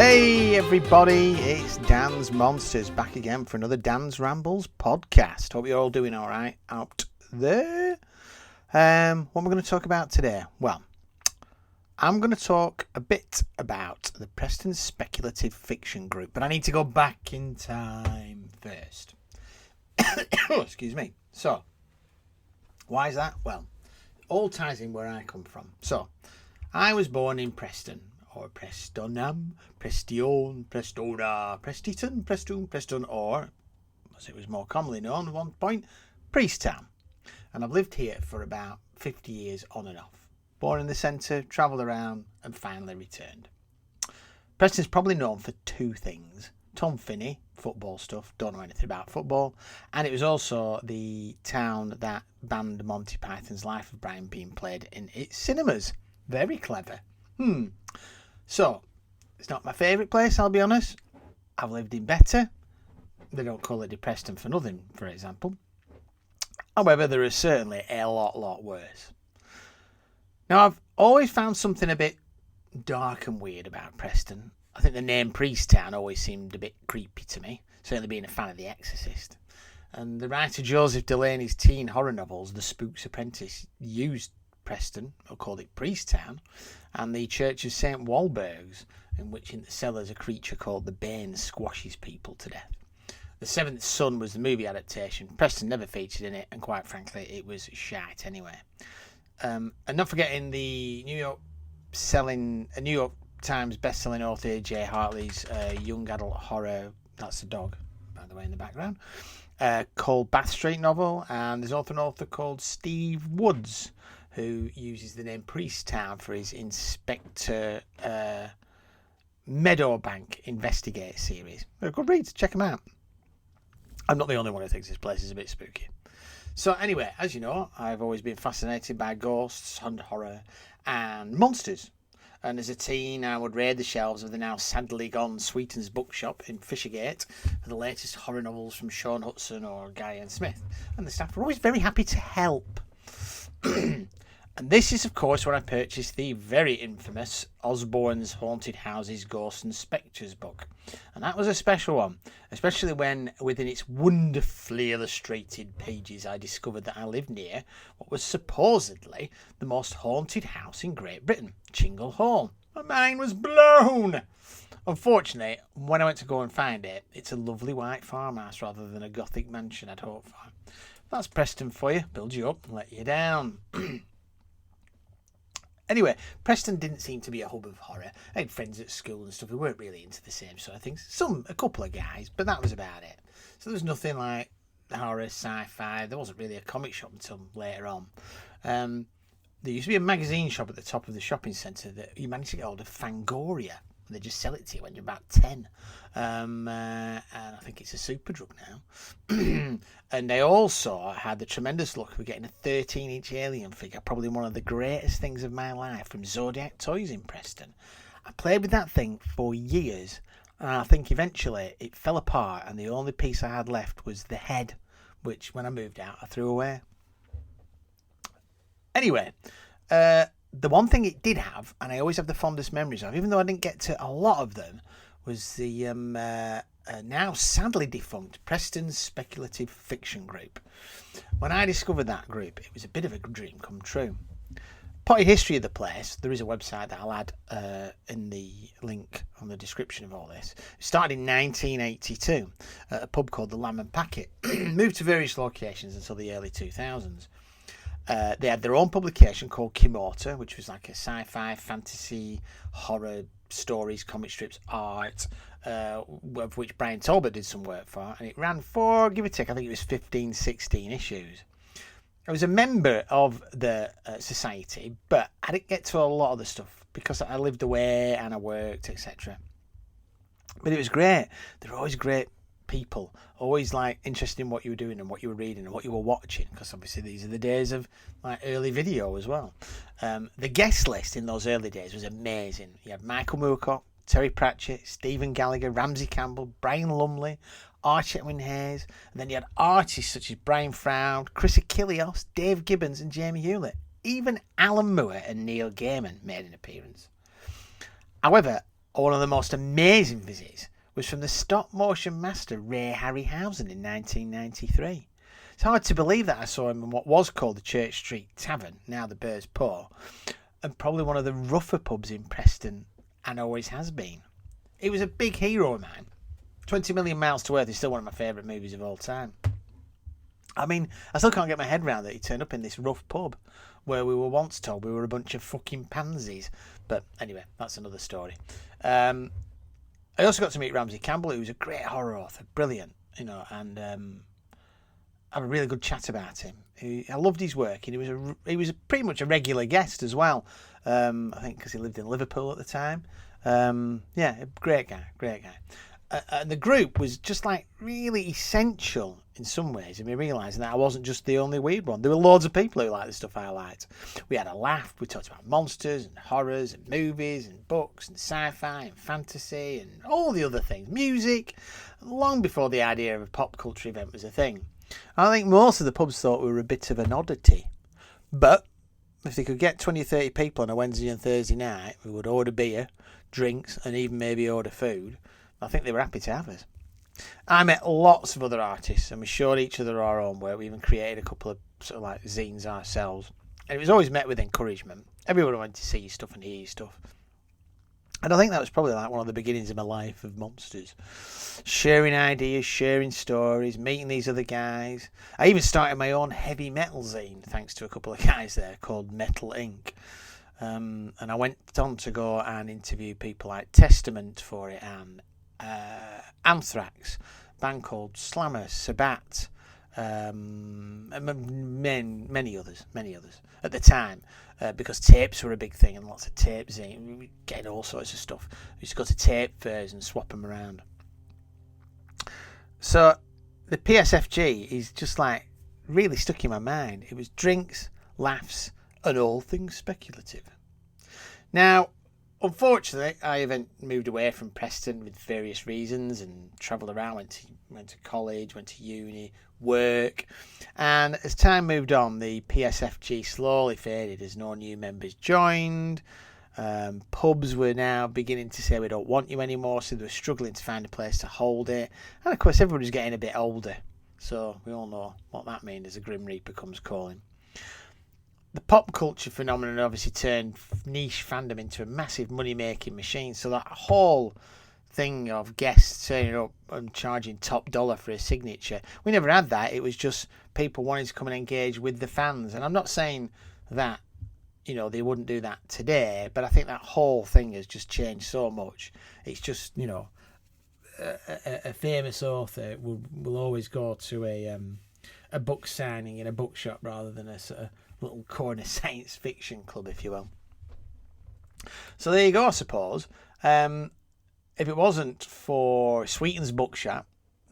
Hey everybody, it's Dan's Monsters back again for another Dan's Rambles podcast. Hope you're all doing alright out there. What am I going to talk about today? Well, I'm going to talk a bit about the Preston Speculative Fiction group, but I need to go back in time first. Excuse me. So, why is that? Well, it all ties in where I come from. So, I was born in Preston, or Prestonham, Preston, Prestona, Prestiton, Preston, Preston, or, as it was more commonly known at one point, Priesttown. And I've lived here for about 50 years on and off. Born in the centre, travelled around, and finally returned. Preston's probably known for two things. Tom Finney, football stuff, don't know anything about football. And it was also the town that banned Monty Python's Life of Brian being played in its cinemas. Very clever. So, it's not my favourite place, I'll be honest. I've lived in better. They don't call it Preston for nothing, for example. However, there is certainly a lot worse. Now, I've always found something a bit dark and weird about Preston. I think the name Priesttown always seemed a bit creepy to me, certainly being a fan of The Exorcist. And the writer Joseph Delaney's teen horror novels, The Spook's Apprentice, used Preston, or called it Priesttown, and the Church of St. Walburg's, in which in the cellars a creature called the Bane squashes people to death. The Seventh Son was the movie adaptation. Preston never featured in it, and quite frankly, it was shite anyway. And not forgetting the New York Times best-selling author A.J. Hartley's young adult horror, that's a dog, by the way, in the background, called Bath Street novel, and there's also an author called Steve Woods, who uses the name Priesttown for his Inspector Meadowbank Investigate series. They're good reads, check them out. I'm not the only one who thinks this place is a bit spooky. So anyway, as you know, I've always been fascinated by ghosts and horror and monsters. And as a teen, I would raid the shelves of the now sadly gone Sweeten's bookshop in Fishergate for the latest horror novels from Sean Hudson or Guy N. Smith. And the staff were always very happy to help. And this is, of course, when I purchased the very infamous Osborne's Haunted Houses, Ghosts and Spectres book. And that was a special one, especially when, within its wonderfully illustrated pages, I discovered that I lived near what was supposedly the most haunted house in Great Britain, Chingle Hall. My mind was blown! Unfortunately, when I went to go and find it, it's a lovely white farmhouse rather than a gothic mansion I'd hoped for. That's Preston for you. Build you up and let you down. Anyway, Preston didn't seem to be a hub of horror. I had friends at school and stuff who weren't really into the same sort of things. A couple of guys, but that was about it. So there was nothing like horror, sci-fi. There wasn't really a comic shop until later on. There used to be a magazine shop at the top of the shopping centre that you managed to get hold of Fangoria. They just sell it to you when you're about 10. And I think it's a super drug now. And they also had the tremendous luck of getting a 13-inch alien figure, probably one of the greatest things of my life, from Zodiac Toys in Preston. I played with that thing for years, and I think eventually it fell apart, and the only piece I had left was the head, which when I moved out I threw away. Anyway, the one thing it did have, and I always have the fondest memories of, even though I didn't get to a lot of them, was the now sadly defunct Preston Speculative Fiction group. When I discovered that group, it was a bit of a dream come true. Potty history of the place, there is a website that I'll add in the link on the description of all this. It started in 1982 at a pub called the Lamb and Packet. Moved to various locations until the early 2000s. They had their own publication called Kimota, which was like a sci-fi, fantasy, horror stories, comic strips, art, of which Brian Talbot did some work for. And it ran for, give or take, I think it was 15, 16 issues. I was a member of the society, but I didn't get to a lot of the stuff because I lived away and I worked, etc. But it was great. There were always great people, always like interested in what you were doing and what you were reading and what you were watching, because obviously these are the days of like early video as well. The guest list in those early days was amazing. You had Michael Moorcock, Terry Pratchett, Stephen Gallagher, Ramsey Campbell, Brian Lumley, Archie Edwin Hayes, and then you had artists such as Brian Froud, Chris Achilleos, Dave Gibbons and Jamie Hewlett. Even Alan Moore and Neil Gaiman made an appearance. However, one of the most amazing visits was from the stop motion master Ray Harryhausen in 1993. It's hard to believe that I saw him in what was called the Church Street Tavern, now the Bears Paw, and probably one of the rougher pubs in Preston, and always has been. He was a big hero of mine. 20 Million Miles to Earth is still one of my favourite movies of all time. I mean, I still can't get my head around that he turned up in this rough pub where we were once told we were a bunch of fucking pansies. But anyway, that's another story. I also got to meet Ramsey Campbell, who was a great horror author, brilliant, and have a really good chat about him. I loved his work, and he was pretty much a regular guest as well. I think because he lived in Liverpool at the time. Great guy. And the group was just like really essential in some ways, and me realising that I wasn't just the only weird one. There were loads of people who liked the stuff I liked. We had a laugh. We talked about monsters and horrors and movies and books and sci-fi and fantasy and all the other things, music, long before the idea of a pop culture event was a thing. I think most of the pubs thought we were a bit of an oddity, but if they could get 20 or 30 people on a Wednesday and Thursday night who would order beer, drinks, and even maybe order food, I think they were happy to have us. I met lots of other artists, and we showed each other our own work. We even created a couple of sort of like zines ourselves, and it was always met with encouragement. Everyone wanted to see your stuff and hear your stuff. And I think that was probably like one of the beginnings of my life of Monsters. Sharing ideas, sharing stories, meeting these other guys. I even started my own heavy metal zine, thanks to a couple of guys there, called Metal Inc. And I went on to go and interview people like Testament for it, and Anthrax, a band called Slammer, Sabat, and many others at the time, because tapes were a big thing and lots of tapes, getting all sorts of stuff. We used to go to tape fairs and swap them around. So the PSFG is just like really stuck in my mind. It was drinks, laughs, and all things speculative. Now, unfortunately, I haven't moved away from Preston with various reasons and travelled around, went to college, went to uni, work. And as time moved on, the PSFG slowly faded as no new members joined. Pubs were now beginning to say we don't want you anymore, so they were struggling to find a place to hold it. And of course, everybody's getting a bit older, so we all know what that means as a Grim Reaper comes calling. The pop culture phenomenon obviously turned niche fandom into a massive money-making machine. So that whole thing of guests turning up and charging top dollar for a signature, we never had that. It was just people wanting to come and engage with the fans. And I'm not saying that, they wouldn't do that today, but I think that whole thing has just changed so much. It's just, a famous author will always go to a book signing in a bookshop rather than a sort of little corner science fiction club, if you will. So there you go, I suppose. If it wasn't for Sweeten's Bookshop,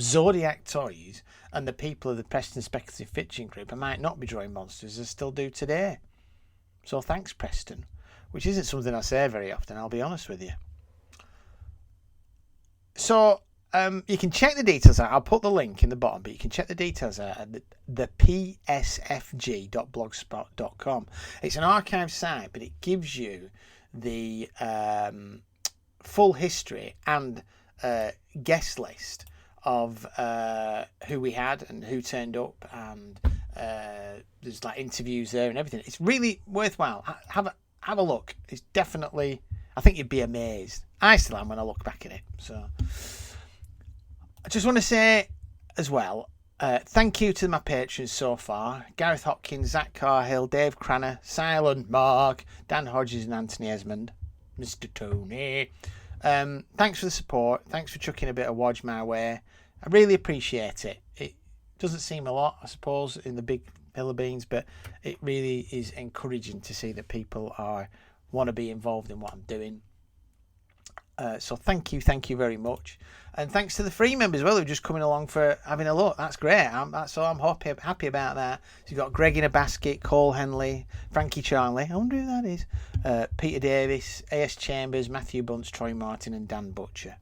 Zodiac Toys, and the people of the Preston Speculative Fiction group, I might not be drawing monsters as I still do today. So thanks, Preston, which isn't something I say very often, I'll be honest with you. So you can check the details out. I'll put the link in the bottom, but you can check the details out at the psfg.blogspot.com. It's an archive site, but it gives you the full history and guest list of who we had and who turned up, and there's like interviews there and everything. It's really worthwhile. Have a look. It's definitely, I think you'd be amazed. I still am when I look back at it. So I just want to say as well, thank you to my patrons so far: Gareth Hopkins, Zach Carhill, Dave Cranner, Silent Mark, Dan Hodges and Anthony Esmond, Mr. Tony. Thanks for the support. Thanks for chucking a bit of wodge my way. I really appreciate it. It doesn't seem a lot, I suppose, in the big hill of beans, but it really is encouraging to see that people want to be involved in what I'm doing. So thank you very much, and thanks to the free members as well who are just coming along for having a look. That's great. I'm happy about that. So you've got Greg in a Basket, Cole Henley, Frankie Charlie, I wonder who that is, Peter Davis, A.S. Chambers, Matthew Bunce, Troy Martin and Dan Butcher.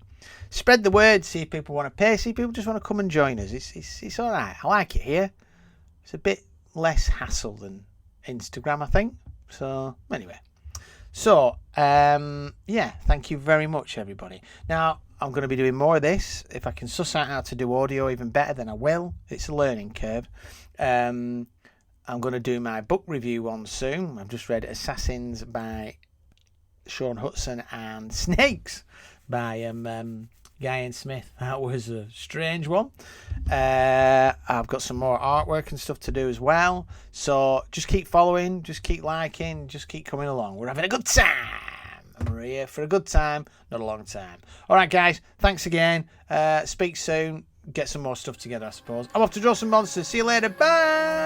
Spread the word. See if people want to pay, see if people just want to come and join us. It's all right. I like it here. It's a bit less hassle than Instagram, I think. So anyway, So, yeah, thank you very much, everybody. Now, I'm going to be doing more of this. If I can suss out how to do audio even better, then I will. It's a learning curve. I'm going to do my book review one soon. I've just read Assassins by Sean Hudson and Snakes by Guy Smith. That was a strange one. I've got some more artwork and stuff to do as well. So just keep following, just keep liking, just keep coming along. We're having a good time. And we're here for a good time, not a long time. All right, guys. Thanks again. Speak soon. Get some more stuff together, I suppose. I'm off to draw some monsters. See you later. Bye.